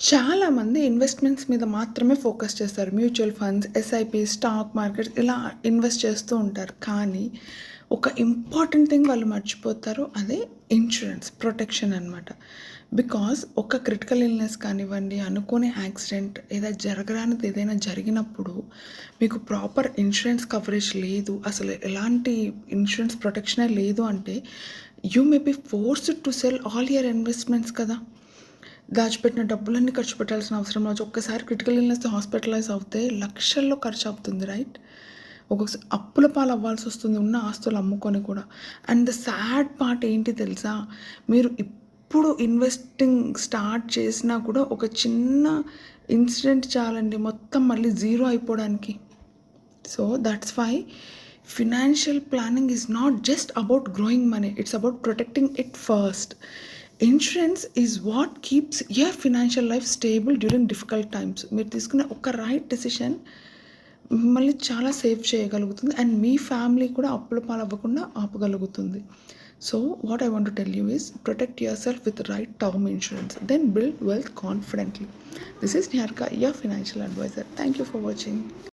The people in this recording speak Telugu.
చాలామంది ఇన్వెస్ట్‌మెంట్స్ మీద మాత్రమే ఫోకస్ చేస్తారు. Mutual funds, SIP, stock markets ఇలా ఇన్వెస్ట్ చేస్తూ ఉంటారు. కానీ ఒక ఇంపార్టెంట్ థింగ్ వాళ్ళు మర్చిపోతారు. అదే ఇన్స్యూరెన్స్, ప్రొటెక్షన్ అనమాట. బికాజ్ ఒక క్రిటికల్ ఇల్‌నెస్ కానివ్వండి, అనుకోని యాక్సిడెంట్ జరగరానిది ఏదైనా జరిగినప్పుడు మీకు ప్రాపర్ ఇన్స్యూరెన్స్ కవరేజ్ లేదు, అసలు ఎలాంటి ఇన్స్యూరెన్స్ ప్రొటెక్షనే లేదు అంటే you may be forced to sell all your investments కదా! దాచిపెట్టిన డబ్బులన్నీ ఖర్చు పెట్టాల్సిన అవసరం రావచ్చు. ఒక్కసారి క్రిటికల్ ఇల్‌నెస్‌తో హాస్పిటలైజ్ అవుతే లక్షల్లో ఖర్చు అవుతుంది, రైట్? అప్పుల పాలు అవ్వాల్సొస్తుంది ఉన్న ఆస్తులు అమ్ముకొని కూడా. అండ్ ద సాడ్ పార్ట్ ఏంటి తెలుసా? మీరు ఇప్పుడు ఇన్వెస్టింగ్ స్టార్ట్ చేసినా కూడా ఒక చిన్న ఇన్సిడెంట్ చాలండి మొత్తం మళ్ళీ జీరో అయిపోవడానికి. So that's why financial planning is not just about growing money, it's about protecting it first. Insurance is what keeps your financial life stable during difficult times. మీరు తీసుకునే ఒక రైట్ డెసిషన్ మిమ్మల్ని చాలా సేవ్ చేయగలుగుతుంది అండ్ మీ ఫ్యామిలీ కూడా అప్పుల పాలవ్వకుండా ఆపగలుగుతుంది. So what I want to tell you is protect yourself with right term insurance, then build wealth confidently. This is Niharika, your financial advisor. Thank you for watching.